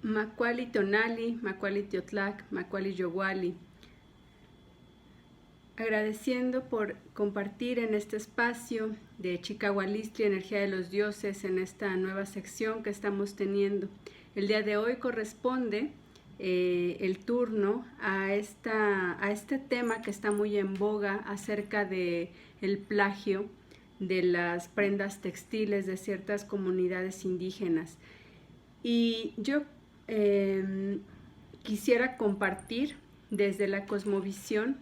Macuali Tonali, Macuali Teotlac, Macuali Yowali. Agradeciendo por compartir en este espacio de Chicahualistli, Energía de los Dioses, en esta nueva sección que estamos teniendo. El día de hoy corresponde el turno a este tema que está muy en boga acerca de el plagio de las prendas textiles de ciertas comunidades indígenas. Y yo quisiera compartir desde la cosmovisión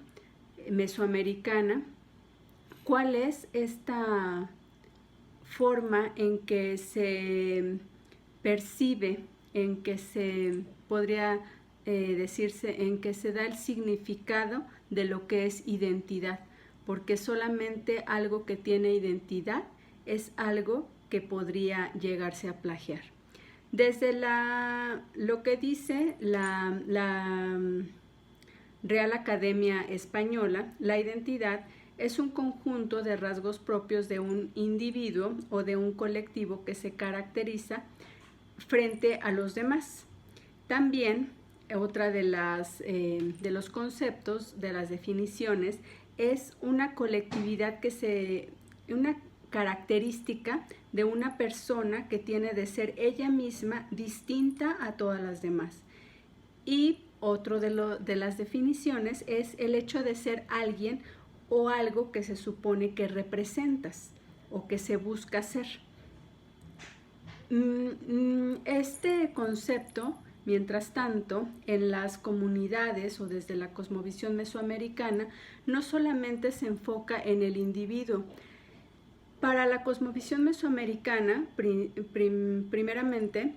mesoamericana cuál es esta forma en que se percibe, en que se podría decirse, en que se da el significado de lo que es identidad, porque solamente algo que tiene identidad es algo que podría llegarse a plagiar. Desde lo que dice la Real Academia Española, la identidad es un conjunto de rasgos propios de un individuo o de un colectivo que se caracteriza frente a los demás. También otra de los conceptos, de las definiciones, es una colectividad una característica de una persona que tiene de ser ella misma distinta a todas las demás. Y otro de las definiciones es el hecho de ser alguien o algo que se supone que representas o que se busca ser. Este concepto, mientras tanto, en las comunidades o desde la cosmovisión mesoamericana, no solamente se enfoca en el individuo. Para la cosmovisión mesoamericana, primeramente,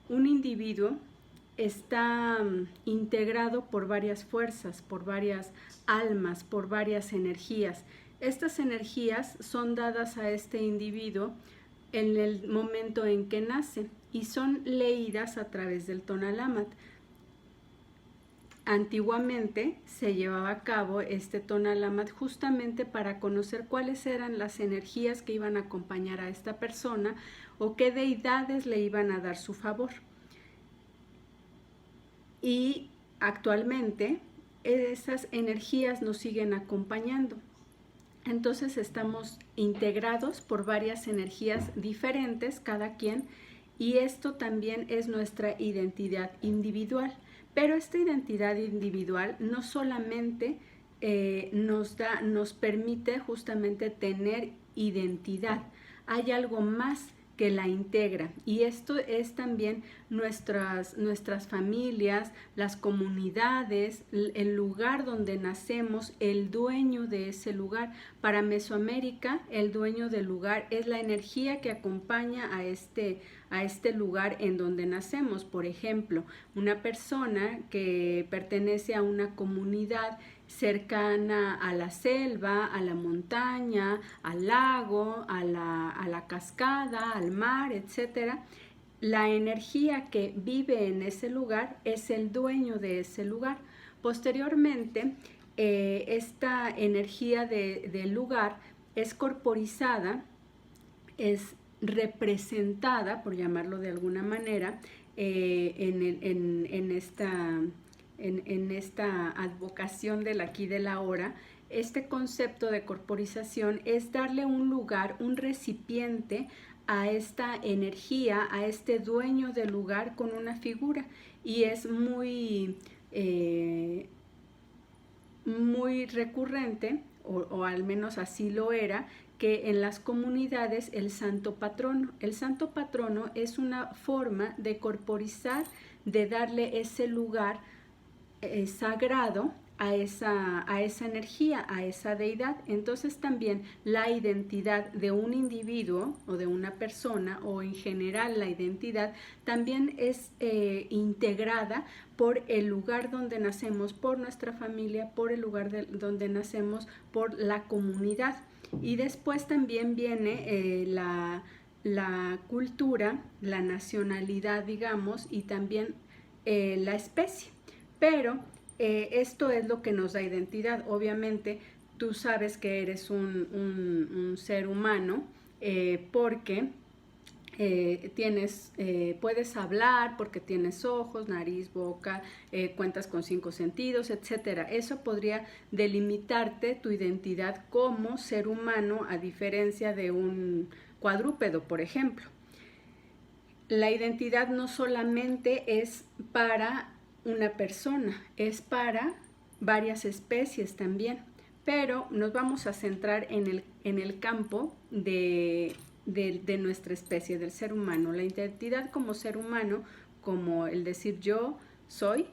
un individuo está integrado por varias fuerzas, por varias almas, por varias energías. Estas energías son dadas a este individuo en el momento en que nace y son leídas a través del Tonalamat. Antiguamente se llevaba a cabo este Tonalamat justamente para conocer cuáles eran las energías que iban a acompañar a esta persona o qué deidades le iban a dar su favor. Y actualmente esas energías nos siguen acompañando. Entonces estamos integrados por varias energías diferentes, cada quien, y esto también es nuestra identidad individual. Pero esta identidad individual no solamente nos permite justamente tener identidad, hay algo más que la integra, y esto es también nuestras familias, las comunidades, el lugar donde nacemos, el dueño de ese lugar. Para Mesoamérica, el dueño del lugar es la energía que acompaña a este lugar en donde nacemos. Por ejemplo, una persona que pertenece a una comunidad cercana a la selva, a la montaña, al lago, a la cascada, al mar, etc. La energía que vive en ese lugar es el dueño de ese lugar. Posteriormente, esta energía del lugar es corporizada, es representada, por llamarlo de alguna manera, en esta advocación del aquí y del ahora. Este concepto de corporización es darle un lugar, un recipiente a esta energía, a este dueño del lugar con una figura, y es muy recurrente, o al menos así lo era, que en las comunidades el santo patrono es una forma de corporizar, de darle ese lugar sagrado a esa energía, a esa deidad. Entonces también la identidad de un individuo o de una persona, o en general la identidad, también es integrada por el lugar donde nacemos, por nuestra familia, por el lugar donde nacemos, por la comunidad. Y después también viene la cultura, la nacionalidad, digamos, y también la especie. Pero esto es lo que nos da identidad. Obviamente tú sabes que eres un ser humano porque puedes hablar porque tienes ojos, nariz, boca, cuentas con 5 sentidos, etcétera. Eso podría delimitarte tu identidad como ser humano, a diferencia de un cuadrúpedo, por ejemplo. La identidad no solamente es para una persona, es para varias especies también, pero nos vamos a centrar en el campo de nuestra especie, del ser humano. La identidad como ser humano, como el decir yo soy,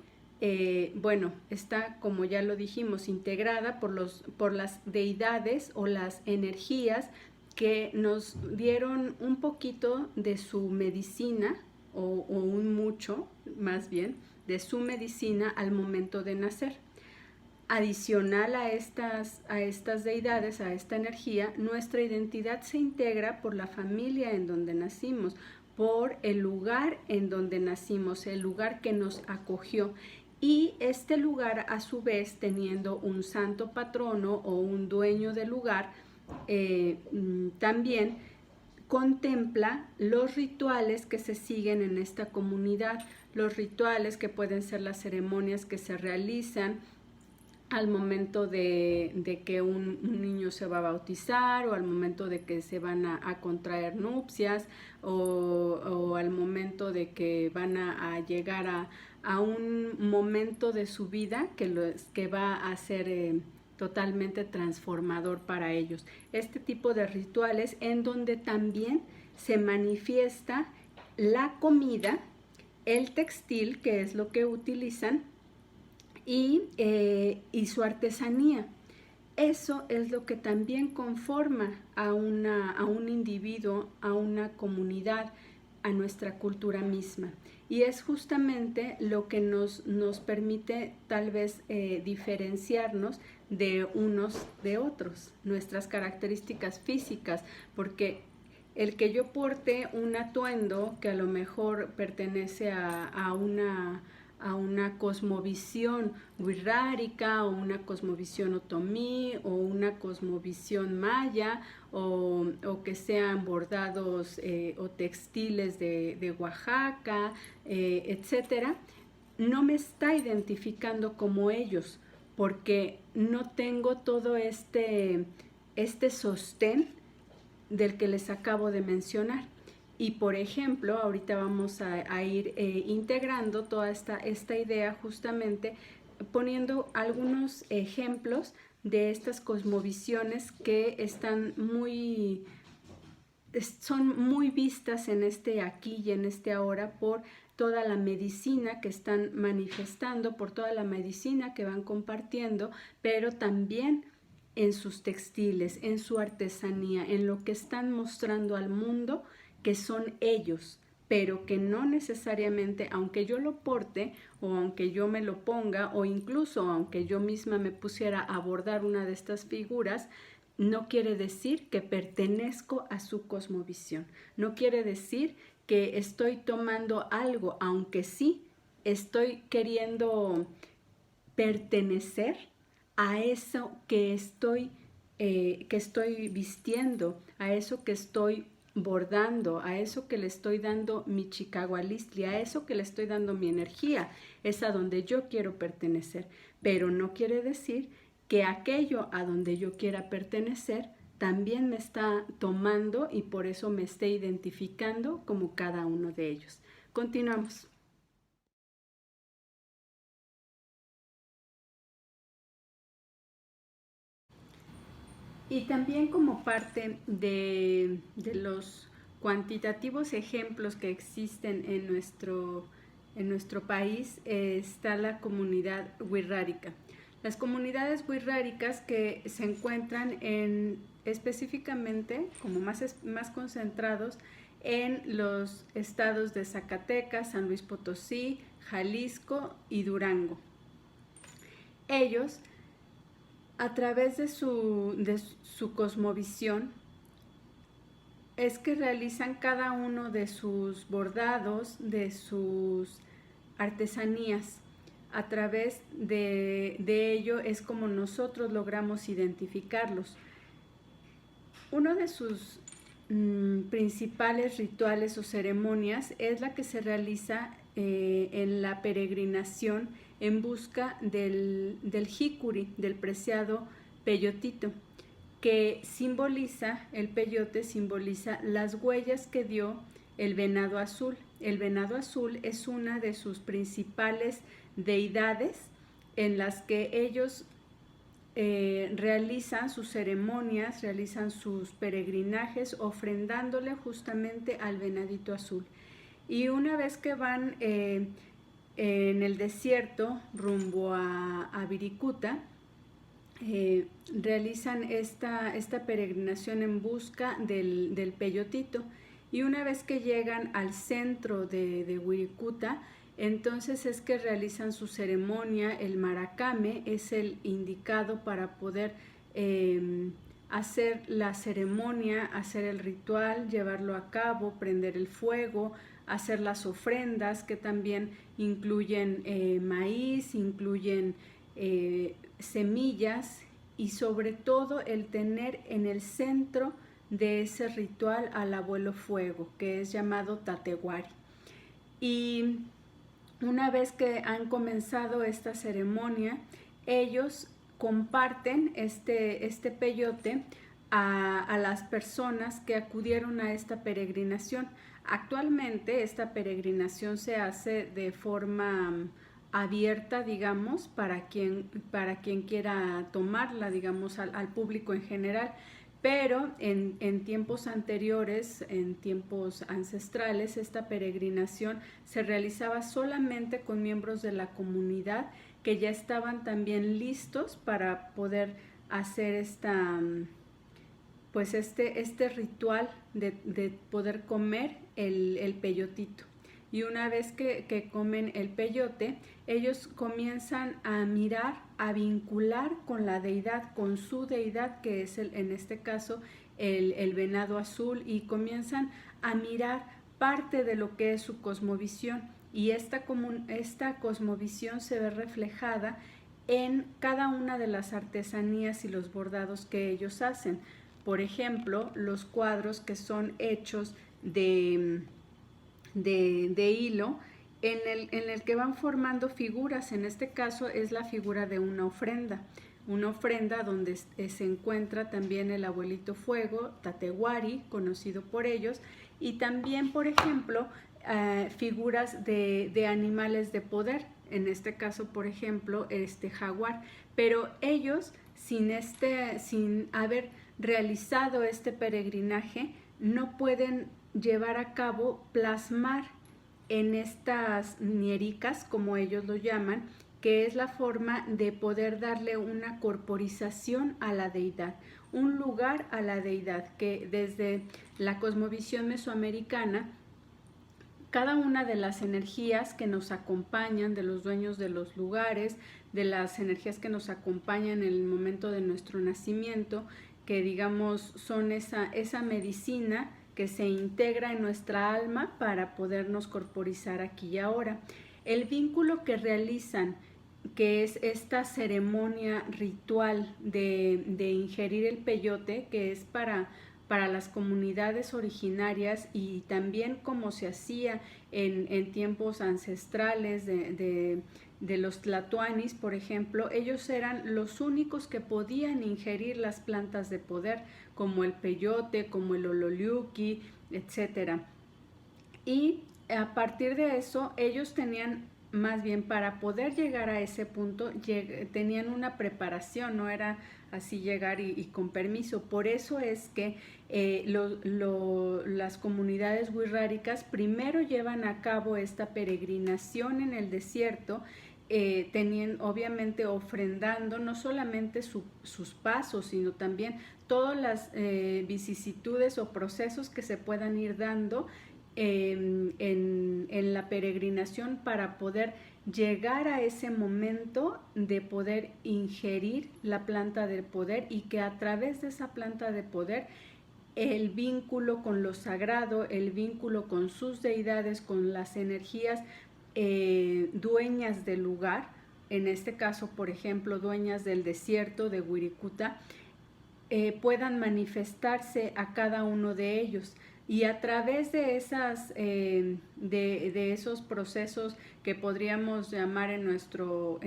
bueno, está, como ya lo dijimos, integrada por las deidades o las energías que nos dieron un poquito de su medicina, o un mucho, más bien, de su medicina al momento de nacer. Adicional a estas deidades, a esta energía, nuestra identidad se integra por la familia en donde nacimos, por el lugar en donde nacimos, el lugar que nos acogió. Y este lugar, a su vez, teniendo un santo patrono o un dueño del lugar, también contempla los rituales que se siguen en esta comunidad, los rituales que pueden ser las ceremonias que se realizan al momento de que un niño se va a bautizar, o al momento de que se van a contraer nupcias, o al momento de que van a llegar a un momento de su vida que va a ser totalmente transformador para ellos. Este tipo de rituales en donde también se manifiesta la comida, el textil, que es lo que utilizan, y su artesanía. Eso es lo que también conforma a un individuo, a una comunidad, a nuestra cultura misma. Y es justamente lo que nos permite tal vez diferenciarnos de unos de otros, nuestras características físicas, porque el que yo porte un atuendo que a lo mejor pertenece a una cosmovisión wixárika, o una cosmovisión otomí, o una cosmovisión maya, o que sean bordados o textiles de Oaxaca, etcétera, no me está identificando como ellos, porque no tengo todo este sostén del que les acabo de mencionar. Y por ejemplo, ahorita vamos a ir integrando toda esta idea, justamente poniendo algunos ejemplos de estas cosmovisiones que son muy vistas en este aquí y en este ahora, por toda la medicina que están manifestando, por toda la medicina que van compartiendo, pero también en sus textiles, en su artesanía, en lo que están mostrando al mundo que son ellos, pero que no necesariamente, aunque yo lo porte, o aunque yo me lo ponga, o incluso aunque yo misma me pusiera a bordar una de estas figuras, no quiere decir que pertenezco a su cosmovisión. No quiere decir que estoy tomando algo, aunque sí estoy queriendo pertenecer a eso que estoy vistiendo, a eso que estoy bordando, a eso que le estoy dando mi chicagualistli, a eso que le estoy dando mi energía, es a donde yo quiero pertenecer. Pero no quiere decir que aquello a donde yo quiera pertenecer también me está tomando, y por eso me esté identificando como cada uno de ellos. Continuamos. Y también, como parte de los cuantitativos ejemplos que existen en nuestro país, está la comunidad wixárika. Las comunidades wixárikas que se encuentran específicamente, como más concentrados, en los estados de Zacatecas, San Luis Potosí, Jalisco y Durango. Ellos, a través de su cosmovisión, es que realizan cada uno de sus bordados, de sus artesanías. A través de ello es como nosotros logramos identificarlos. Uno de sus principales rituales o ceremonias es la que se realiza en la peregrinación en busca del jicuri, del preciado peyotito, que simboliza, el peyote simboliza las huellas que dio el venado azul. El venado azul es una de sus principales deidades en las que ellos realizan sus ceremonias, realizan sus peregrinajes, ofrendándole justamente al venadito azul. Y una vez que van en el desierto rumbo a Viricuta, realizan esta peregrinación en busca del peyotito. Y una vez que llegan al centro de Wirikuta, entonces es que realizan su ceremonia. El maracame es el indicado para poder hacer la ceremonia, hacer el ritual, llevarlo a cabo, prender el fuego, hacer las ofrendas, que también incluyen maíz, incluyen semillas, y sobre todo el tener en el centro de ese ritual al abuelo fuego, que es llamado Tatewari. Y una vez que han comenzado esta ceremonia, ellos comparten este peyote a las personas que acudieron a esta peregrinación. Actualmente esta peregrinación se hace de forma abierta, digamos, para quien quiera tomarla, digamos, al público en general. Pero en tiempos anteriores, en tiempos ancestrales, esta peregrinación se realizaba solamente con miembros de la comunidad que ya estaban también listos para poder hacer pues este ritual de poder comer el peyotito. Y una vez que comen el peyote, ellos comienzan a mirar, a vincular con la deidad, con su deidad, que es en este caso el venado azul, y comienzan a mirar parte de lo que es su cosmovisión. Y esta cosmovisión se ve reflejada en cada una de las artesanías y los bordados que ellos hacen. Por ejemplo, los cuadros que son hechos de hilo, en el que van formando figuras. En este caso es la figura de una ofrenda donde se encuentra también el abuelito fuego, Tatewari, conocido por ellos, y también, por ejemplo, figuras de animales de poder, en este caso, por ejemplo, este jaguar. Pero ellos, sin haber realizado este peregrinaje, no pueden llevar a cabo, plasmar en estas niericas, como ellos lo llaman, que es la forma de poder darle una corporización a la deidad, un lugar a la deidad, que desde la cosmovisión mesoamericana, cada una de las energías que nos acompañan, de los dueños de los lugares, de las energías que nos acompañan en el momento de nuestro nacimiento, que digamos son esa medicina que se integra en nuestra alma para podernos corporizar aquí y ahora. El vínculo que realizan, que es esta ceremonia ritual de ingerir el peyote, que es para las comunidades originarias, y también como se hacía en tiempos ancestrales de los tlatoanis, por ejemplo, ellos eran los únicos que podían ingerir las plantas de poder, como el peyote, como el ololiuqui, etc. Y a partir de eso, ellos tenían, más bien, para poder llegar a ese punto, tenían una preparación, no era así llegar y con permiso. Por eso es que las comunidades wixárikas primero llevan a cabo esta peregrinación en el desierto, obviamente ofrendando no solamente sus pasos, sino también todas las vicisitudes o procesos que se puedan ir dando en la peregrinación para poder llegar a ese momento de poder ingerir la planta del poder, y que a través de esa planta de poder el vínculo con lo sagrado, el vínculo con sus deidades, con las energías dueñas del lugar, en este caso, por ejemplo, dueñas del desierto de Wirikuta, puedan manifestarse a cada uno de ellos. Y a través de de esos procesos que podríamos llamar en nuestro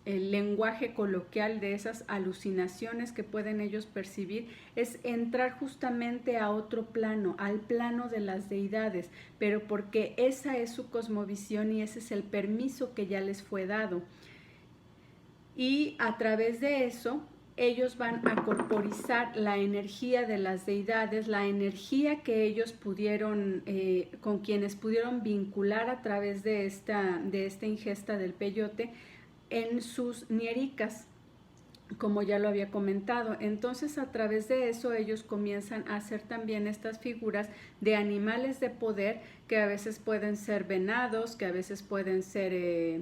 el lenguaje coloquial, de esas alucinaciones que pueden ellos percibir, es entrar justamente a otro plano, al plano de las deidades, pero porque esa es su cosmovisión y ese es el permiso que ya les fue dado. Y a través de eso ellos van a corporizar la energía de las deidades, la energía que ellos pudieron, con quienes pudieron vincular a través de esta ingesta del peyote, en sus niericas, como ya lo había comentado. Entonces, a través de eso ellos comienzan a hacer también estas figuras de animales de poder, que a veces pueden ser venados, que a veces pueden ser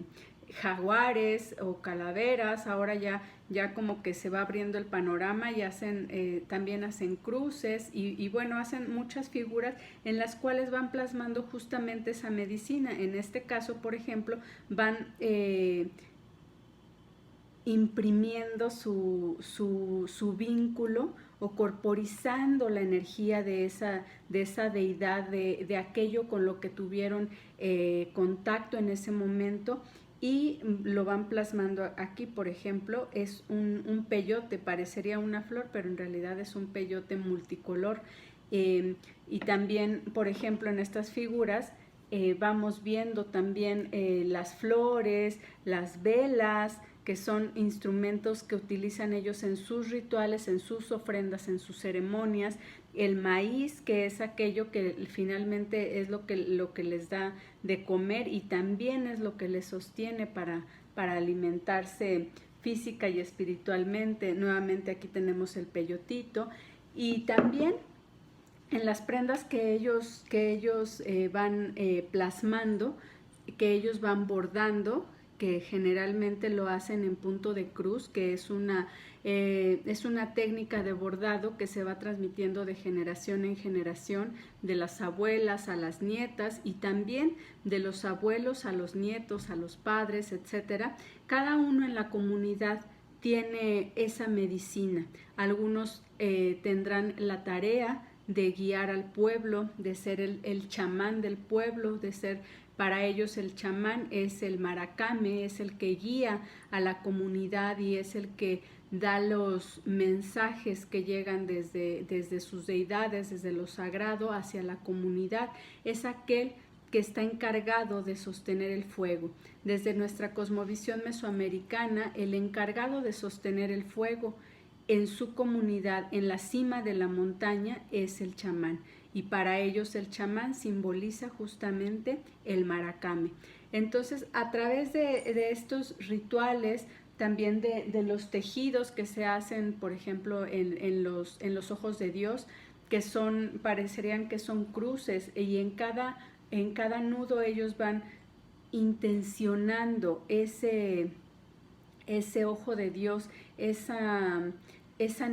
jaguares o calaveras. Ahora ya como que se va abriendo el panorama y también hacen cruces y bueno, hacen muchas figuras en las cuales van plasmando justamente esa medicina. En este caso, por ejemplo, van imprimiendo su vínculo o corporizando la energía de esa deidad, de aquello con lo que tuvieron contacto en ese momento, y lo van plasmando aquí. Por ejemplo, es un peyote, parecería una flor, pero en realidad es un peyote multicolor. Y también, por ejemplo, en estas figuras vamos viendo también las flores, las velas, que son instrumentos que utilizan ellos en sus rituales, en sus ofrendas, en sus ceremonias. El maíz, que es aquello que finalmente es lo que les da de comer y también es lo que les sostiene para alimentarse física y espiritualmente. Nuevamente aquí tenemos el peyotito. Y también en las prendas que ellos van plasmando, que ellos van bordando, que generalmente lo hacen en punto de cruz, que es una técnica de bordado que se va transmitiendo de generación en generación, de las abuelas a las nietas y también de los abuelos a los nietos, a los padres, etcétera. Cada uno en la comunidad tiene esa medicina. Algunos tendrán la tarea de guiar al pueblo, de ser el chamán del pueblo, de ser, para ellos el chamán es el maracame, es el que guía a la comunidad y es el que da los mensajes que llegan desde sus deidades, desde lo sagrado hacia la comunidad. Es aquel que está encargado de sostener el fuego. Desde nuestra cosmovisión mesoamericana, el encargado de sostener el fuego en su comunidad, en la cima de la montaña, es el chamán. Y para ellos el chamán simboliza justamente el maracame. Entonces, a través de estos rituales, también de los tejidos que se hacen, por ejemplo, en los ojos de Dios, que parecerían que son cruces, y en cada nudo ellos van intencionando ese ojo de Dios, esa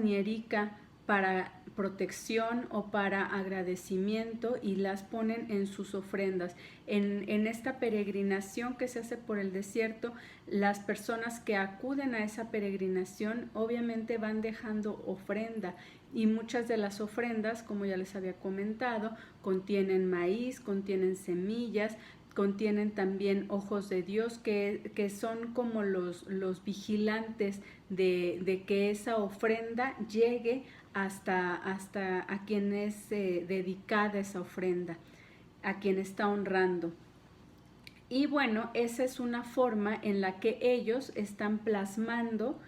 nierica para protección o para agradecimiento, y las ponen en sus ofrendas. En esta peregrinación que se hace por el desierto, las personas que acuden a esa peregrinación obviamente van dejando ofrenda, y muchas de las ofrendas, como ya les había comentado, contienen maíz, contienen semillas, contienen también ojos de Dios, que son como los vigilantes de que esa ofrenda llegue hasta a quien es dedicada esa ofrenda, a quien está honrando. Y bueno, esa es una forma en la que ellos están plasmando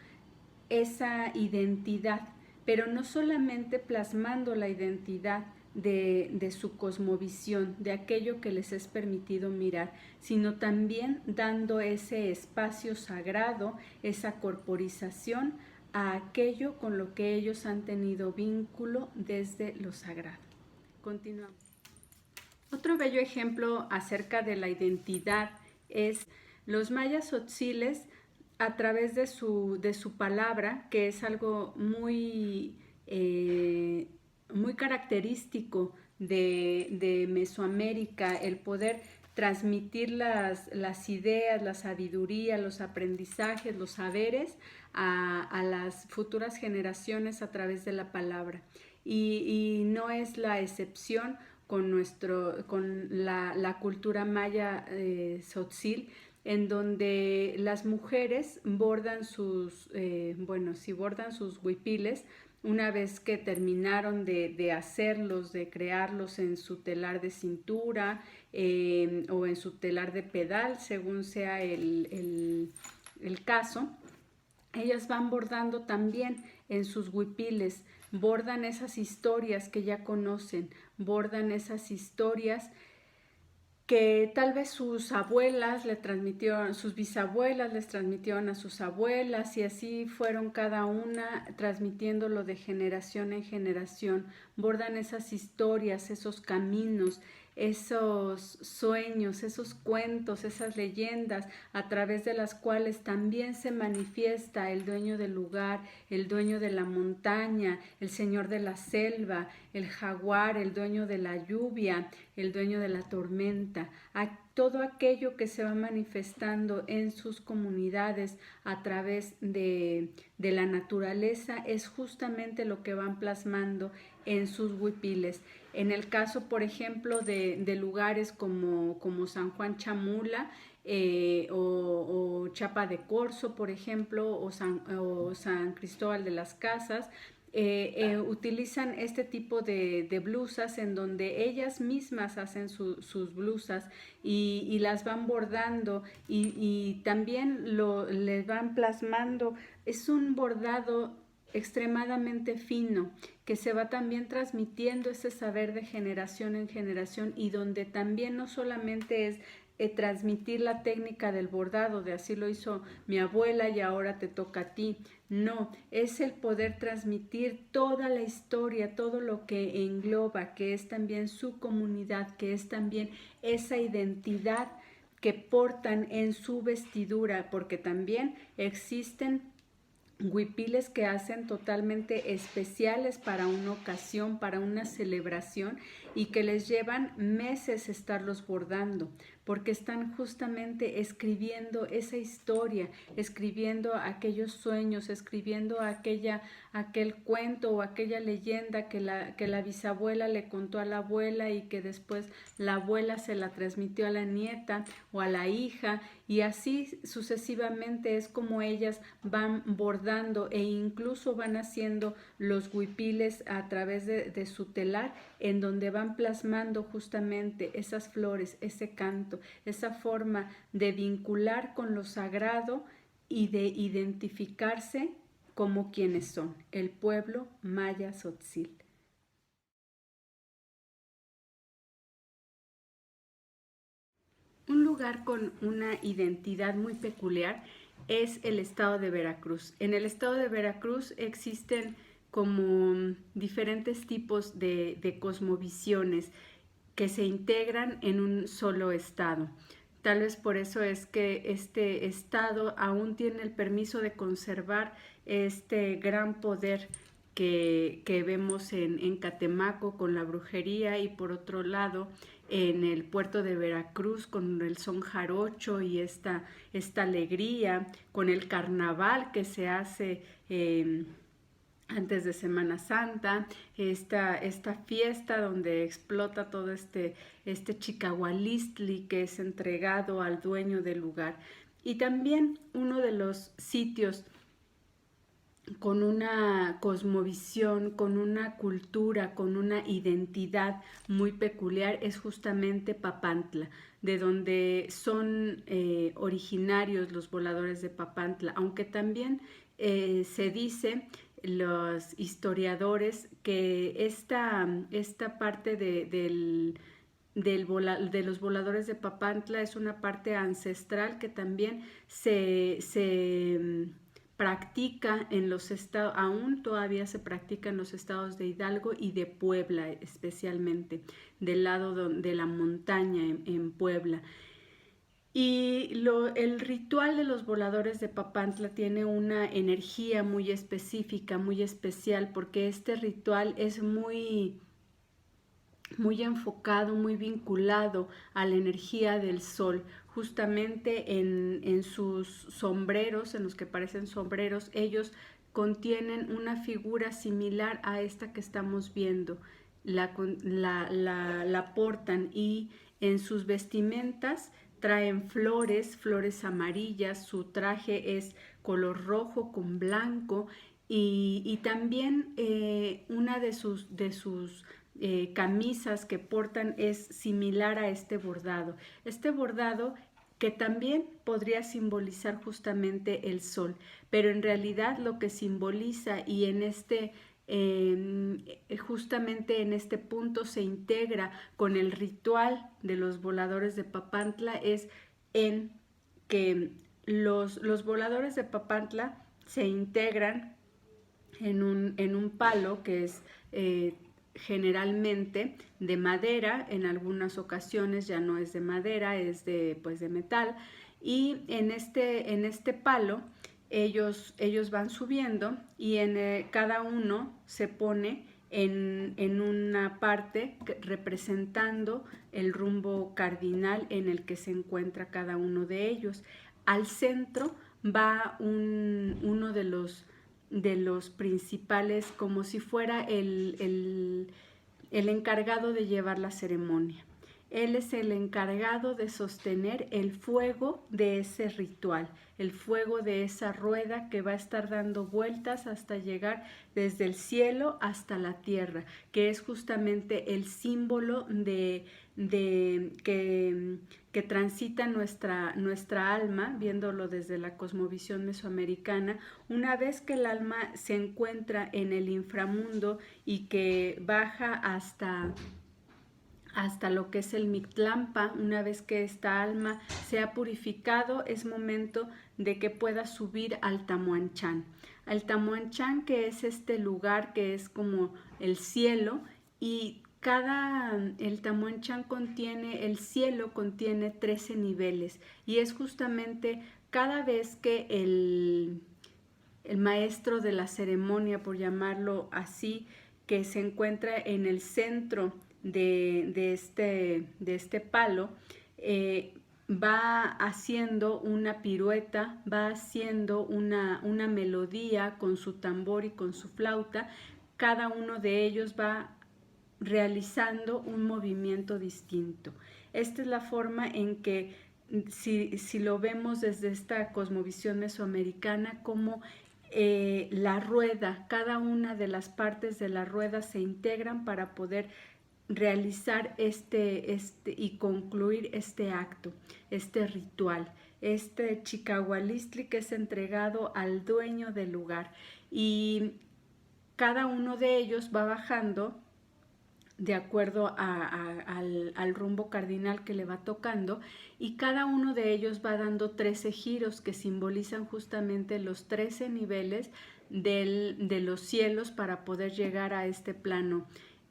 esa identidad, pero no solamente plasmando la identidad de su cosmovisión, de aquello que les es permitido mirar, sino también dando ese espacio sagrado, esa corporización a aquello con lo que ellos han tenido vínculo desde lo sagrado. Continuamos. Otro bello ejemplo acerca de la identidad es los mayas tzotziles, a través de su palabra, que es algo muy característico de Mesoamérica, el poder transmitir las ideas, la sabiduría, los aprendizajes, los saberes a las futuras generaciones a través de la palabra. Y no es la excepción con la cultura maya tzotzil, en donde las mujeres bordan si bordan sus huipiles, una vez que terminaron de hacerlos, de crearlos en su telar de cintura o en su telar de pedal, según sea el caso, ellas van bordando también en sus huipiles, bordan esas historias que ya conocen, bordan esas historias que tal vez sus abuelas le transmitieron, sus bisabuelas les transmitieron a sus abuelas y así fueron cada una transmitiéndolo de generación en generación. Bordan esas historias, esos caminos, esos sueños, esos cuentos, esas leyendas a través de las cuales también se manifiesta el dueño del lugar, el dueño de la montaña, el señor de la selva, el jaguar, el dueño de la lluvia, el dueño de la tormenta, a todo aquello que se va manifestando en sus comunidades a través de la naturaleza es justamente lo que van plasmando en sus huipiles. En el caso, por ejemplo, de lugares como San Juan Chamula, o Chapa de Corzo, por ejemplo, o San Cristóbal de las Casas, utilizan este tipo de blusas en donde ellas mismas hacen sus blusas y las van bordando y también les van plasmando. Es un bordado extremadamente fino que se va también transmitiendo ese saber de generación en generación y donde también no solamente es transmitir la técnica del bordado, de así lo hizo mi abuela y ahora te toca a ti. No, es el poder transmitir toda la historia, todo lo que engloba, que es también su comunidad, que es también esa identidad que portan en su vestidura, porque también existen huipiles que hacen totalmente especiales para una ocasión, para una celebración y que les llevan meses estarlos bordando, porque están justamente escribiendo esa historia, escribiendo aquellos sueños, escribiendo aquel cuento o aquella leyenda que la bisabuela le contó a la abuela y que después la abuela se la transmitió a la nieta o a la hija, y así sucesivamente es como ellas van bordando e incluso van haciendo los huipiles a través de su telar, en donde van plasmando justamente esas flores, ese canto, esa forma de vincular con lo sagrado y de identificarse como quienes son, el pueblo maya tzotzil. Un lugar con una identidad muy peculiar es el estado de Veracruz. En el estado de Veracruz existen como diferentes tipos de cosmovisiones que se integran en un solo estado. Tal vez por eso es que este estado aún tiene el permiso de conservar este gran poder que vemos en Catemaco con la brujería, y por otro lado en el puerto de Veracruz con el son jarocho y esta alegría, con el carnaval que se hace antes de Semana Santa, esta fiesta donde explota todo este chicahualistli que es entregado al dueño del lugar. Y también uno de los sitios con una cosmovisión, con una cultura, con una identidad muy peculiar es justamente Papantla, de donde son originarios los voladores de Papantla, aunque también se dice los historiadores que esta parte de los voladores de Papantla es una parte ancestral que también se practica en los estados, aún todavía se practica en los estados de Hidalgo y de Puebla, especialmente del lado de la montaña en Puebla. Y el ritual de los voladores de Papantla tiene una energía muy específica, muy especial, porque este ritual es muy muy enfocado, muy vinculado a la energía del sol. Justamente en sus sombreros, en los que parecen sombreros, ellos contienen una figura similar a esta que estamos viendo. La portan, y en sus vestimentas traen flores, flores amarillas. Su traje es color rojo con blanco, y también una de sus camisas que portan es similar a este bordado. Este bordado que también podría simbolizar justamente el sol, pero en realidad lo que simboliza, y en justamente en este punto se integra con el ritual de los voladores de Papantla, es en que los voladores de Papantla se integran en un palo que es generalmente de madera. En algunas ocasiones ya no es de madera, es de metal, y en este palo ellos van subiendo, y cada uno se pone en una parte representando el rumbo cardinal en el que se encuentra cada uno de ellos. Al centro va uno de los principales, como si fuera el encargado de llevar la ceremonia. Él es el encargado de sostener el fuego de ese ritual, el fuego de esa rueda que va a estar dando vueltas hasta llegar desde el cielo hasta la tierra, que es justamente el símbolo que transita nuestra alma, viéndolo desde la cosmovisión mesoamericana. Una vez que el alma se encuentra en el inframundo y que baja hasta lo que es el Mictlampa, una vez que esta alma se ha purificado, es momento de que pueda subir al Tamuanchán. Al Tamuanchán, que es este lugar que es como el cielo, y el Tamuanchán el cielo contiene 13 niveles, y es justamente cada vez que el maestro de la ceremonia, por llamarlo así, que se encuentra en el centro de este palo, va haciendo una pirueta, va haciendo una melodía con su tambor y con su flauta. Cada uno de ellos va realizando un movimiento distinto. Esta es la forma en que, si lo vemos desde esta cosmovisión mesoamericana, como la rueda, cada una de las partes de la rueda se integran para poder realizar y concluir este acto, este ritual, este chicahualistli que es entregado al dueño del lugar. Y cada uno de ellos va bajando de acuerdo al rumbo cardinal que le va tocando, y cada uno de ellos va dando 13 giros que simbolizan justamente los 13 niveles de los cielos para poder llegar a este plano.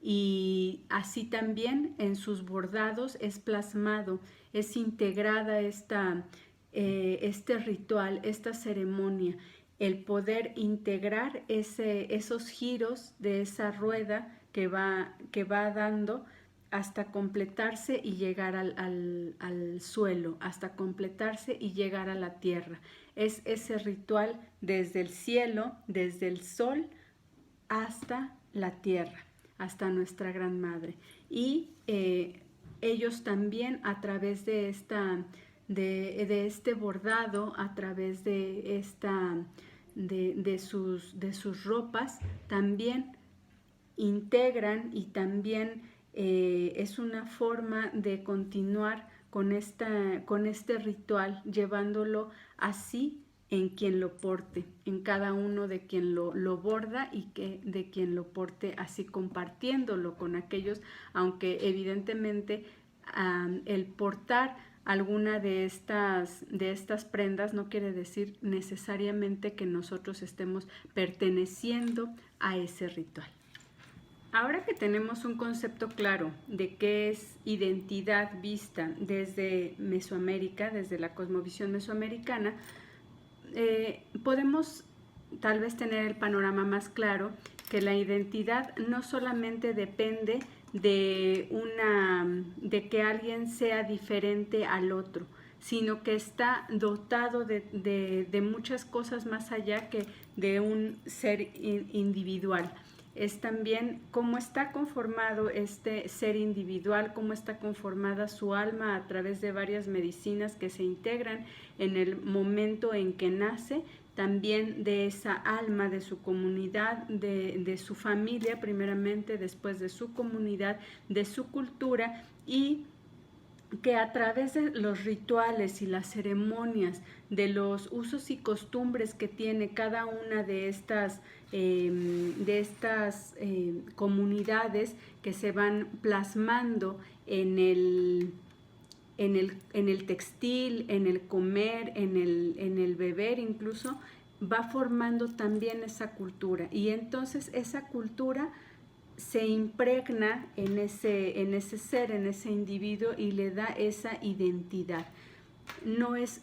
Y así también en sus bordados es plasmado, es integrada este ritual, esta ceremonia, el poder integrar esos giros de esa rueda que va dando hasta completarse y llegar al suelo, hasta completarse y llegar a la tierra. Es ese ritual desde el cielo, desde el sol, hasta la tierra, hasta nuestra Gran Madre. Y ellos también, a través de este bordado, a través de sus ropas, también integran, y también es una forma de continuar con este ritual, llevándolo así en quien lo porte, en cada uno de quien lo borda, y de quien lo porte, así compartiéndolo con aquellos, aunque evidentemente el portar alguna de estas prendas no quiere decir necesariamente que nosotros estemos perteneciendo a ese ritual. Ahora que tenemos un concepto claro de qué es identidad vista desde Mesoamérica, desde la cosmovisión mesoamericana, podemos tal vez tener el panorama más claro, que la identidad no solamente depende de que alguien sea diferente al otro, sino que está dotado de muchas cosas más allá que de un ser individual. Es también cómo está conformado este ser individual, cómo está conformada su alma a través de varias medicinas que se integran en el momento en que nace, también de esa alma, de su comunidad, de su familia primeramente, después de su comunidad, de su cultura, y que a través de los rituales y las ceremonias, de los usos y costumbres que tiene cada una de estas comunidades que se van plasmando en el textil, en el comer, en el beber incluso, va formando también esa cultura. Y entonces esa cultura se impregna en ese ser, en ese individuo, y le da esa identidad. No es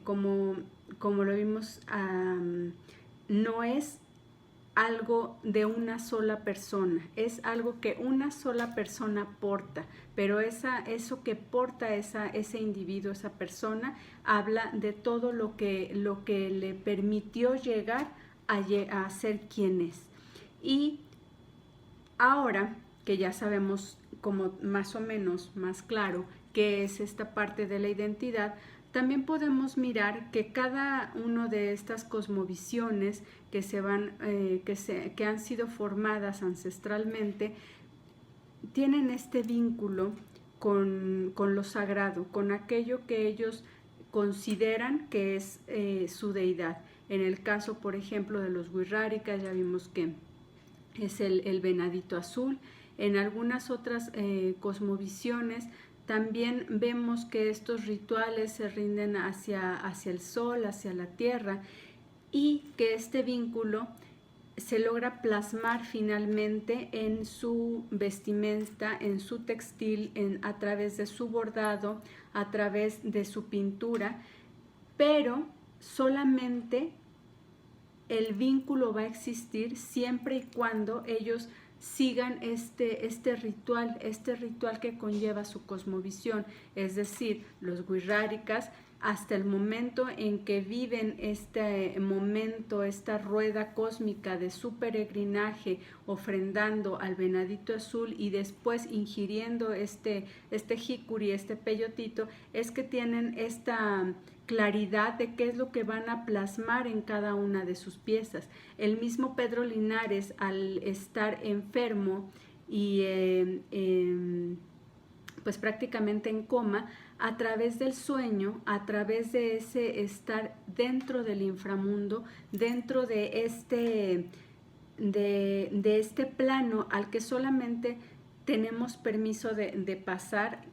como lo vimos, no es algo de una sola persona, es algo que una sola persona porta, pero eso que porta ese individuo, esa persona, habla de todo lo que le permitió llegar a ser quien es. Y ahora que ya sabemos como más o menos más claro qué es esta parte de la identidad, también podemos mirar que cada una de estas cosmovisiones que han sido formadas ancestralmente tienen este vínculo con lo sagrado, con aquello que ellos consideran que es su deidad. En el caso, por ejemplo, de los wixárikas, ya vimos que es el venadito azul. En algunas otras cosmovisiones también vemos que estos rituales se rinden hacia el sol, hacia la tierra, y que este vínculo se logra plasmar finalmente en su vestimenta, en su textil, a través de su bordado, a través de su pintura, pero solamente el vínculo va a existir siempre y cuando ellos sigan este ritual que conlleva su cosmovisión. Es decir, los wixárikas, hasta el momento en que viven este momento, esta rueda cósmica de su peregrinaje, ofrendando al venadito azul y después ingiriendo este jicuri, este peyotito, es que tienen esta claridad de qué es lo que van a plasmar en cada una de sus piezas. El mismo Pedro Linares, al estar enfermo y pues prácticamente en coma, a través del sueño, a través de ese estar dentro del inframundo, dentro de este plano al que solamente tenemos permiso de pasar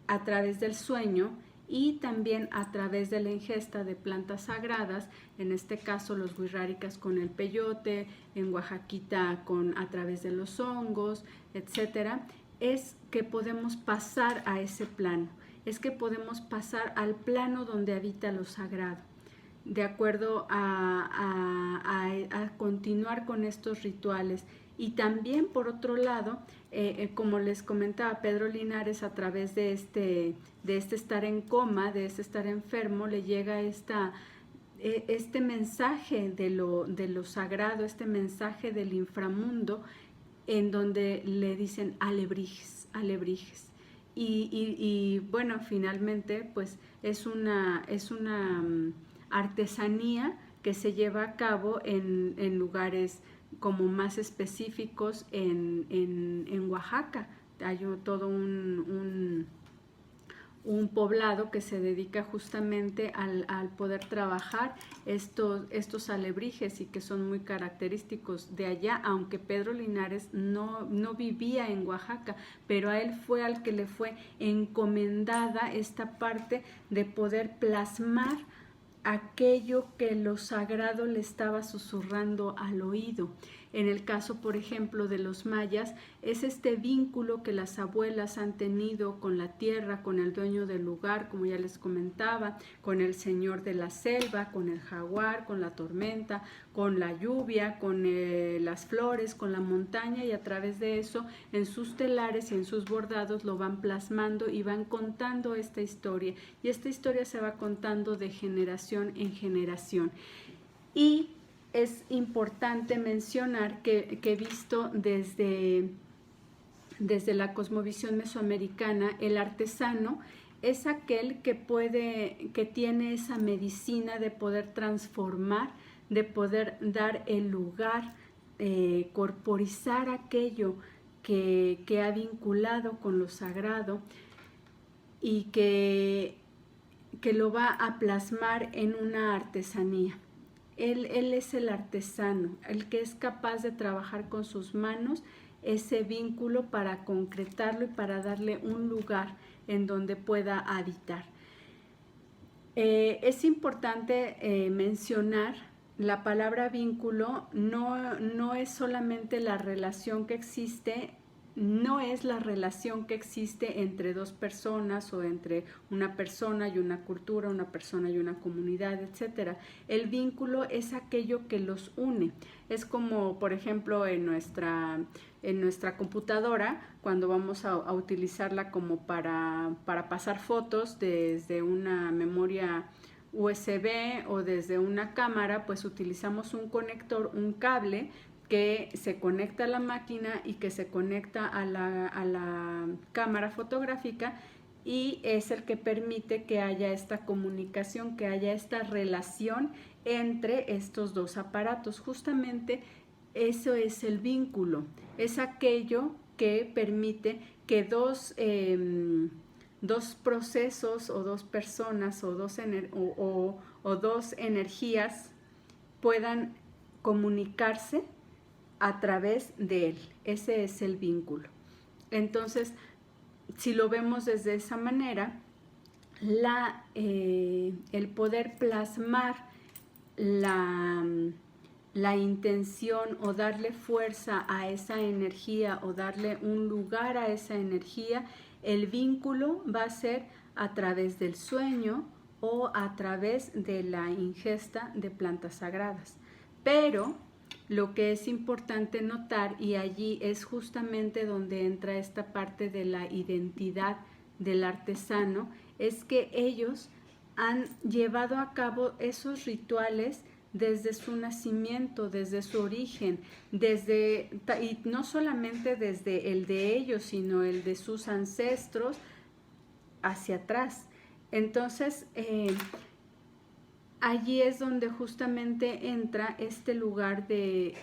a través del sueño, y también a través de la ingesta de plantas sagradas, en este caso los wixárikas con el peyote, en Oaxaquita a través de los hongos, etcétera, es que podemos pasar a ese plano, es que podemos pasar al plano donde habita lo sagrado, de acuerdo a continuar con estos rituales. Y también, por otro lado, como les comentaba, Pedro Linares, a través de este estar en coma, de este estar enfermo, le llega este mensaje de lo sagrado, este mensaje del inframundo, en donde le dicen alebrijes, alebrijes. Y bueno, finalmente, pues es una artesanía que se lleva a cabo en lugares como más específicos en Oaxaca. Hay todo un poblado que se dedica justamente al poder trabajar estos alebrijes, y que son muy característicos de allá, aunque Pedro Linares no vivía en Oaxaca, pero a él fue al que le fue encomendada esta parte de poder plasmar aquello que lo sagrado le estaba susurrando al oído. En el caso, por ejemplo, de los mayas, es este vínculo que las abuelas han tenido con la tierra, con el dueño del lugar, como ya les comentaba, con el señor de la selva, con el jaguar, con la tormenta, con la lluvia, con las flores, con la montaña, y a través de eso en sus telares y en sus bordados lo van plasmando y van contando esta historia, y esta historia se va contando de generación en generación. Y es importante mencionar que he visto desde la cosmovisión mesoamericana, el artesano es aquel que tiene esa medicina de poder transformar, de poder dar el lugar, corporizar aquello que ha vinculado con lo sagrado, y que lo va a plasmar en una artesanía. Él es el artesano, el que es capaz de trabajar con sus manos ese vínculo para concretarlo y para darle un lugar en donde pueda habitar. Es importante mencionar la palabra vínculo. No es solamente la relación que existe, no es la relación que existe entre dos personas o entre una persona y una cultura, una persona y una comunidad, etc. El vínculo es aquello que los une. Es como, por ejemplo, en nuestra computadora, cuando vamos a utilizarla como para pasar fotos desde una memoria USB o desde una cámara, pues utilizamos un conector, un cable que se conecta a la máquina y que se conecta a la cámara fotográfica, y es el que permite que haya esta comunicación, que haya esta relación entre estos dos aparatos. Justamente eso es el vínculo, es aquello que permite que dos procesos o dos personas o dos energías puedan comunicarse a través de él. Ese es el vínculo. Entonces, si lo vemos desde esa manera, el poder plasmar la intención o darle fuerza a esa energía o darle un lugar a esa energía, el vínculo va a ser a través del sueño o a través de la ingesta de plantas sagradas. Pero lo que es importante notar, y allí es justamente donde entra esta parte de la identidad del artesano, es que ellos han llevado a cabo esos rituales desde su nacimiento, desde su origen, y no solamente desde el de ellos, sino el de sus ancestros hacia atrás. Entonces, allí es donde justamente entra este lugar de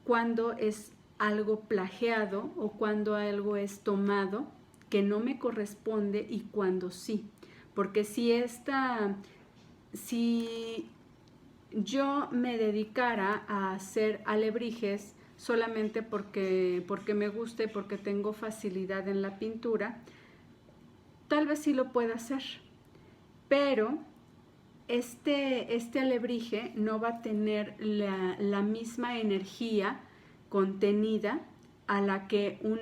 cuando es algo plagiado o cuando algo es tomado que no me corresponde y cuando sí. Porque si yo me dedicara a hacer alebrijes solamente porque me gusta y porque tengo facilidad en la pintura, tal vez sí lo pueda hacer, pero este alebrije no va a tener la misma energía contenida a la que un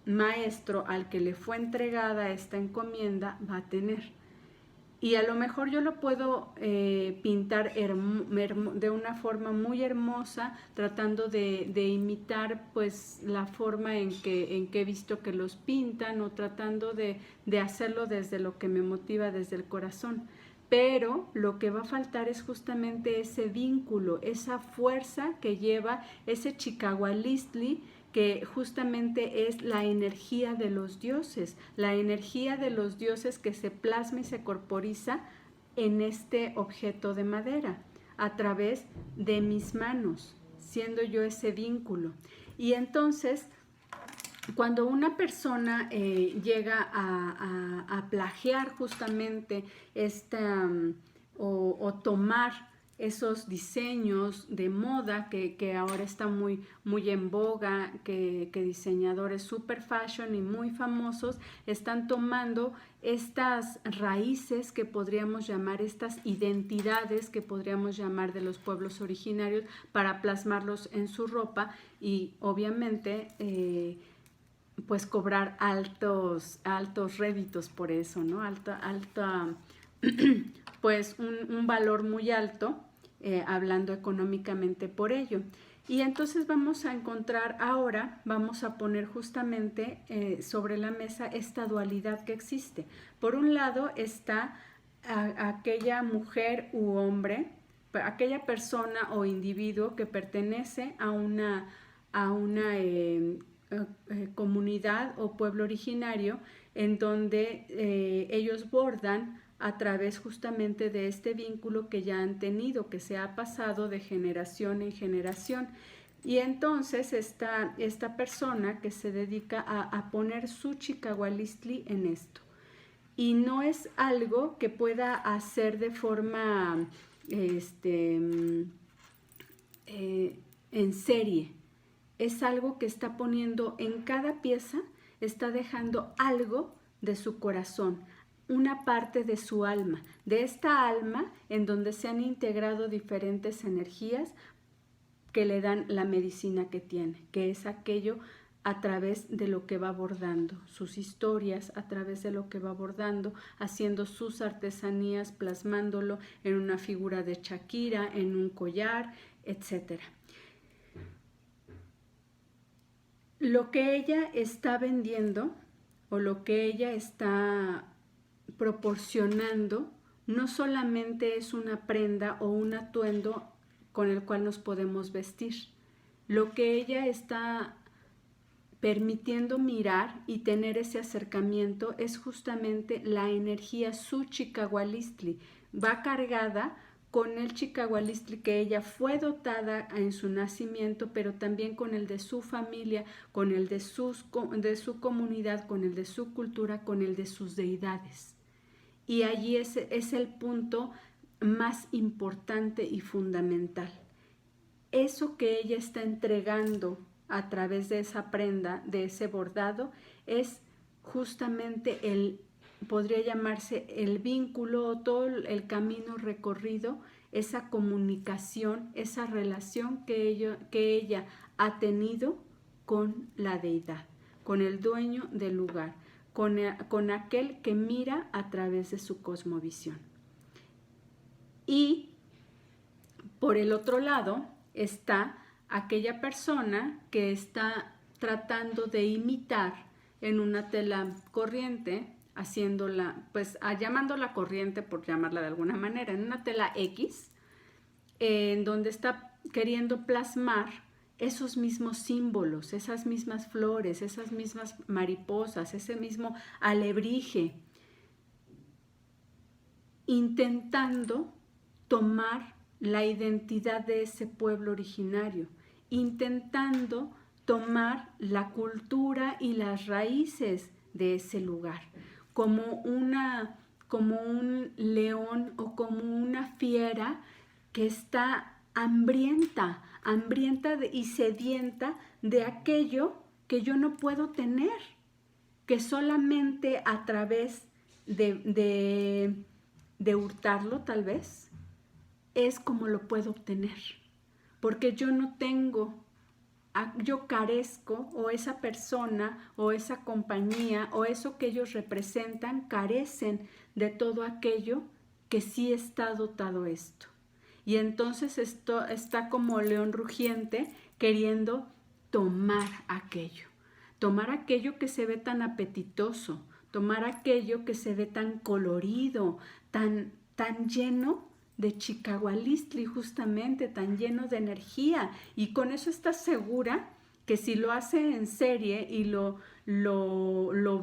maestro al que le fue entregada esta encomienda va a tener. Y a lo mejor yo lo puedo pintar de una forma muy hermosa, tratando de imitar pues la forma en que he visto que los pintan, o tratando de hacerlo desde lo que me motiva, desde el corazón. Pero lo que va a faltar es justamente ese vínculo, esa fuerza que lleva ese Chicahualistli, que justamente es la energía de los dioses, la energía de los dioses que se plasma y se corporiza en este objeto de madera, a través de mis manos, siendo yo ese vínculo. Y entonces, cuando una persona llega a plagiar justamente o tomar esos diseños de moda que ahora está muy, muy en boga, que diseñadores super fashion y muy famosos están tomando estas raíces que podríamos llamar, estas identidades que podríamos llamar de los pueblos originarios para plasmarlos en su ropa y obviamente pues cobrar altos réditos por eso, ¿no? Pues un valor muy alto, hablando económicamente por ello. Y entonces vamos a encontrar ahora, vamos a poner justamente sobre la mesa esta dualidad que existe. Por un lado está aquella mujer u hombre, aquella persona o individuo que pertenece a una comunidad o pueblo originario en donde ellos bordan a través justamente de este vínculo que ya han tenido, que se ha pasado de generación en generación. Y entonces está esta persona que se dedica a poner su chicahualistli en esto. Y no es algo que pueda hacer de forma en serie. Es algo que está poniendo en cada pieza, está dejando algo de su corazón, una parte de su alma, de esta alma en donde se han integrado diferentes energías que le dan la medicina que tiene, que es aquello a través de lo que va abordando, sus historias, a través de lo que va abordando, haciendo sus artesanías, plasmándolo en una figura de Shakira, en un collar, etc. Lo que ella está vendiendo o lo que ella está proporcionando no solamente es una prenda o un atuendo con el cual nos podemos vestir. Lo que ella está permitiendo mirar y tener ese acercamiento es justamente la energía su chicahualistli. Va cargada con el chicahualistli que ella fue dotada en su nacimiento, pero también con el de su familia, con el de su comunidad, con el de su cultura, con el de sus deidades. Y allí es el punto más importante y fundamental. Eso que ella está entregando a través de esa prenda, de ese bordado, es justamente podría llamarse el vínculo, todo el camino recorrido, esa comunicación, esa relación que ella ha tenido con la deidad, con el dueño del lugar, con aquel que mira a través de su cosmovisión. Y por el otro lado está aquella persona que está tratando de imitar en una tela corriente, haciéndola, pues llamándola corriente por llamarla de alguna manera, en una tela X, en donde está queriendo plasmar esos mismos símbolos, esas mismas flores, esas mismas mariposas, ese mismo alebrije, intentando tomar la identidad de ese pueblo originario, intentando tomar la cultura y las raíces de ese lugar, como un león o como una fiera que está hambrienta y sedienta de aquello que yo no puedo tener, que solamente a través de hurtarlo tal vez es como lo puedo obtener, porque yo no tengo, yo carezco, o esa persona o esa compañía o eso que ellos representan carecen de todo aquello que sí está dotado esto. Y entonces esto está como león rugiente queriendo tomar aquello que se ve tan apetitoso, tomar aquello que se ve tan colorido, tan lleno de chicahualistli, justamente, tan lleno de energía. Y con eso estás segura que si lo hace en serie y lo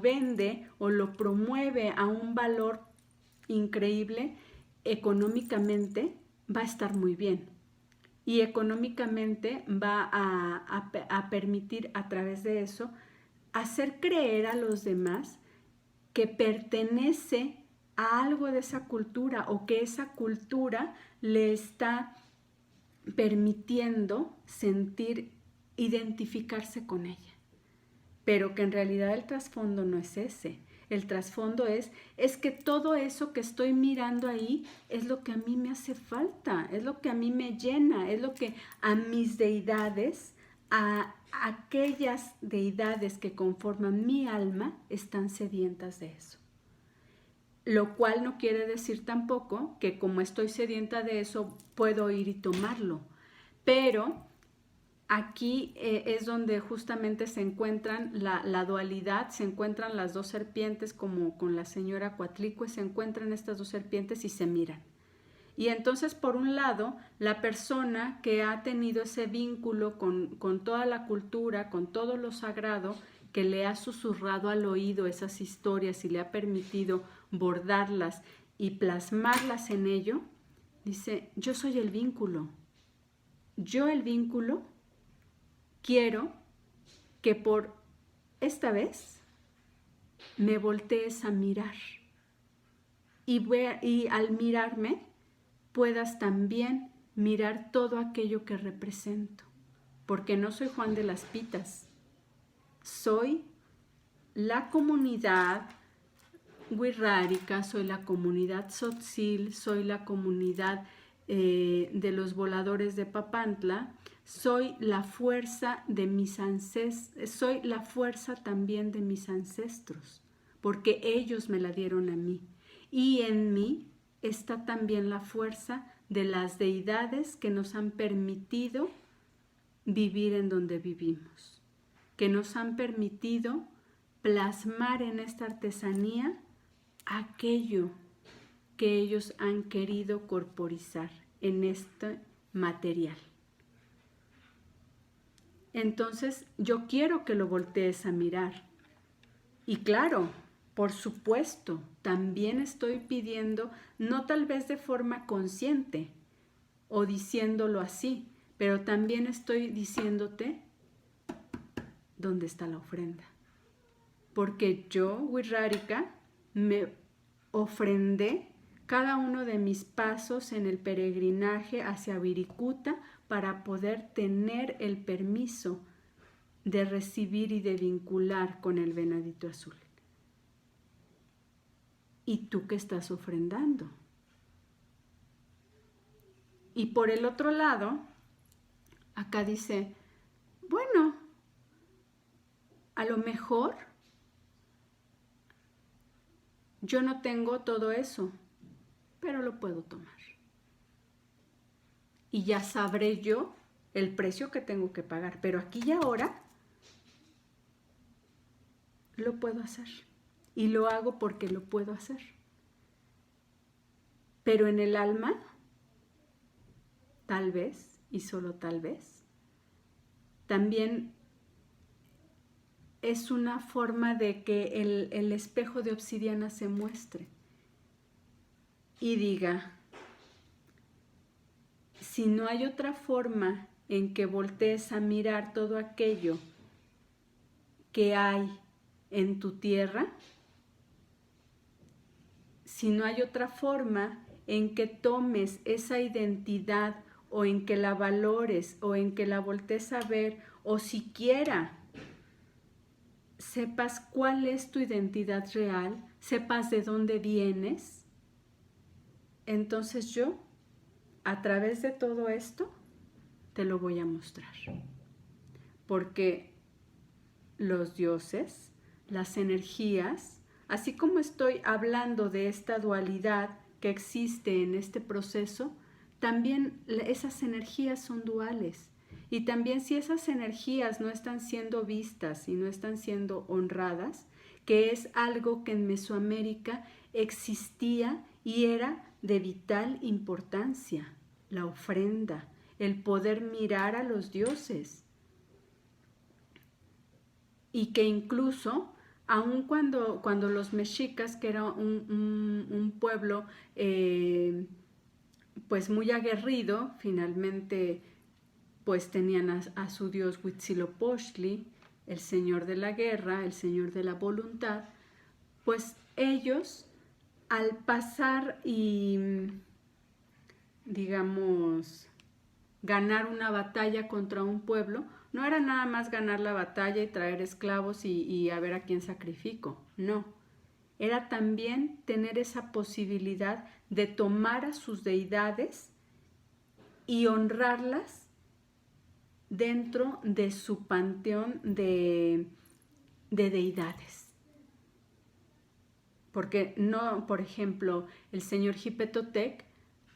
vende o lo promueve a un valor increíble, económicamente va a estar muy bien. Y económicamente va a permitir a través de eso hacer creer a los demás que pertenece a algo de esa cultura o que esa cultura le está permitiendo sentir, identificarse con ella. Pero que en realidad el trasfondo no es ese. El trasfondo es que todo eso que estoy mirando ahí es lo que a mí me hace falta, es lo que a mí me llena, es lo que a mis deidades, a aquellas deidades que conforman mi alma, están sedientas de eso. Lo cual no quiere decir tampoco que como estoy sedienta de eso, puedo ir y tomarlo. Pero aquí es donde justamente se encuentran la dualidad, se encuentran las dos serpientes como con la señora Coatlicue, se encuentran estas dos serpientes y se miran. Y entonces, por un lado, la persona que ha tenido ese vínculo con toda la cultura, con todo lo sagrado, que le ha susurrado al oído esas historias y le ha permitido bordarlas y plasmarlas en ello, dice, yo soy el vínculo. Yo el vínculo quiero que por esta vez me voltees a mirar y al mirarme puedas también mirar todo aquello que represento, porque no soy Juan de las Pitas, soy la comunidad wixárika, soy la comunidad tzotzil, soy la comunidad de los voladores de Papantla, soy la fuerza de mis ancestros, soy la fuerza también de mis ancestros, porque ellos me la dieron a mí. Y en mí está también la fuerza de las deidades que nos han permitido vivir en donde vivimos, que nos han permitido plasmar en esta artesanía aquello que ellos han querido corporizar en este material. Entonces, yo quiero que lo voltees a mirar. Y claro, por supuesto, también estoy pidiendo, no tal vez de forma consciente o diciéndolo así, pero también estoy diciéndote dónde está la ofrenda. Porque yo, wixárika, me ofrendé cada uno de mis pasos en el peregrinaje hacia Wirikuta para poder tener el permiso de recibir y de vincular con el venadito azul. ¿Y tú qué estás ofrendando? Y por el otro lado, acá dice, bueno, a lo mejor yo no tengo todo eso, pero lo puedo tomar. Y ya sabré yo el precio que tengo que pagar, pero aquí y ahora lo puedo hacer. Y lo hago porque lo puedo hacer. Pero en el alma, tal vez, y solo tal vez, también es una forma de que el espejo de obsidiana se muestre y diga, si no hay otra forma en que voltees a mirar todo aquello que hay en tu tierra, si no hay otra forma en que tomes esa identidad o en que la valores o en que la voltees a ver o siquiera sepas cuál es tu identidad real, sepas de dónde vienes, entonces yo, a través de todo esto, te lo voy a mostrar. Porque los dioses, las energías, así como estoy hablando de esta dualidad que existe en este proceso, también esas energías son duales. Y también si esas energías no están siendo vistas y no están siendo honradas, que es algo que en Mesoamérica existía y era de vital importancia, la ofrenda, el poder mirar a los dioses. Y que incluso, aun cuando los mexicas, que era un pueblo pues muy aguerrido, finalmente pues tenían a su dios Huitzilopochtli, el señor de la guerra, el señor de la voluntad, pues ellos al pasar y, digamos, ganar una batalla contra un pueblo, no era nada más ganar la batalla y traer esclavos y a ver a quién sacrifico, no. Era también tener esa posibilidad de tomar a sus deidades y honrarlas dentro de su panteón de deidades. Porque no, por ejemplo, el señor Jipetotec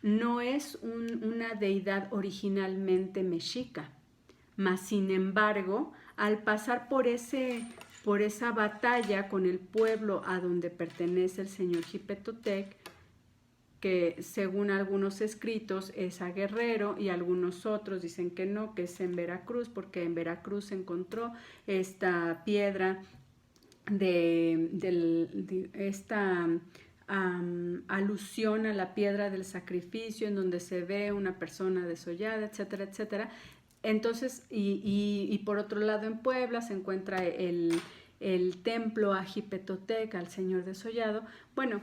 no es una deidad originalmente mexica, mas sin embargo, al pasar por esa batalla con el pueblo a donde pertenece el señor Jipetotec, que según algunos escritos es a Guerrero y algunos otros dicen que no, que es en Veracruz, porque en Veracruz se encontró esta piedra de esta alusión a la piedra del sacrificio en donde se ve una persona desollada, etcétera, etcétera. Entonces, y por otro lado en Puebla se encuentra el templo a Jipetotec, al señor desollado. Bueno,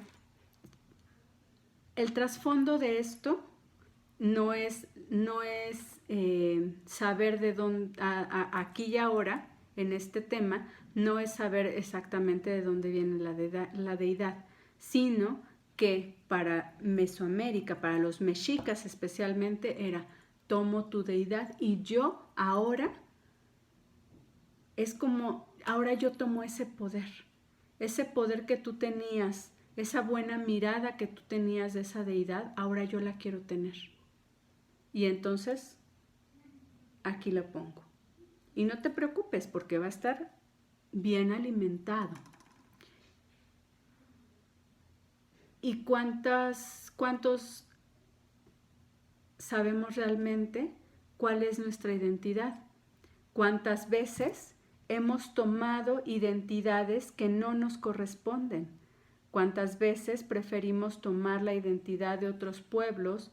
el trasfondo de esto no es saber de dónde, aquí y ahora, en este tema, no es saber exactamente de dónde viene la deidad, sino que para Mesoamérica, para los mexicas especialmente, era tomo tu deidad y yo ahora, es como, ahora yo tomo ese poder que tú tenías, esa buena mirada que tú tenías de esa deidad, ahora yo la quiero tener. Y entonces, aquí la pongo. Y no te preocupes porque va a estar bien alimentado. ¿Y cuántos sabemos realmente cuál es nuestra identidad? ¿Cuántas veces hemos tomado identidades que no nos corresponden? ¿Cuántas veces preferimos tomar la identidad de otros pueblos,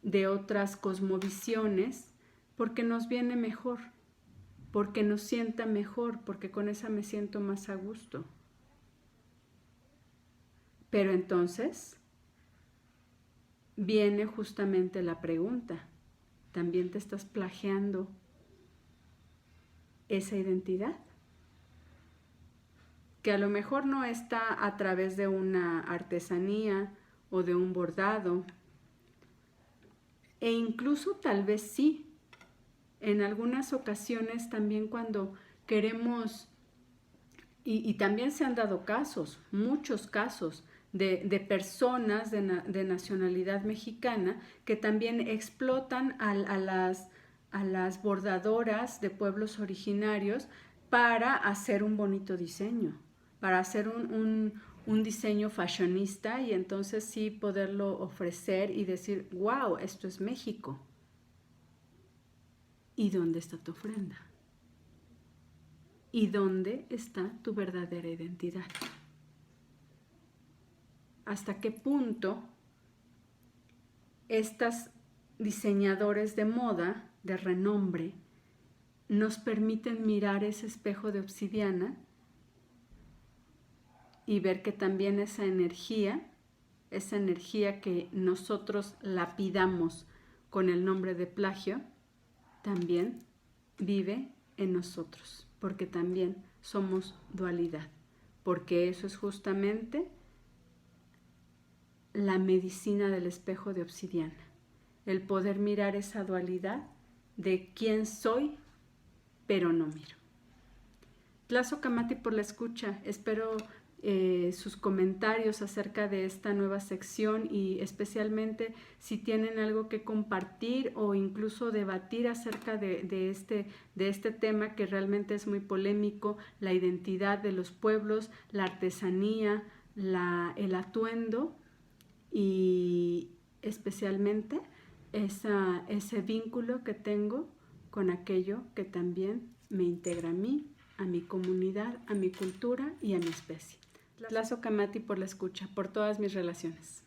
de otras cosmovisiones, porque nos viene mejor, porque nos sienta mejor, porque con esa me siento más a gusto? Pero entonces viene justamente la pregunta, ¿también te estás plagiando esa identidad? Que a lo mejor no está a través de una artesanía o de un bordado, e incluso tal vez sí. En algunas ocasiones también cuando queremos, y también se han dado casos, muchos casos, de personas de nacionalidad mexicana que también explotan a las bordadoras de pueblos originarios para hacer un bonito diseño, para hacer un diseño fashionista y entonces sí poderlo ofrecer y decir, wow, esto es México. ¿Y dónde está tu ofrenda? ¿Y dónde está tu verdadera identidad? ¿Hasta qué punto estas diseñadores de moda, de renombre, nos permiten mirar ese espejo de obsidiana y ver que también esa energía que nosotros lapidamos con el nombre de plagio, también vive en nosotros, porque también somos dualidad, porque eso es justamente la medicina del espejo de obsidiana, el poder mirar esa dualidad de quién soy, pero no miro. Tlazocamati por la escucha, espero sus comentarios acerca de esta nueva sección y especialmente si tienen algo que compartir o incluso debatir acerca de este tema que realmente es muy polémico, la identidad de los pueblos, la artesanía, el atuendo y especialmente ese vínculo que tengo con aquello que también me integra a mí, a mi comunidad, a mi cultura y a mi especie. Tlazocamati por la escucha, por todas mis relaciones.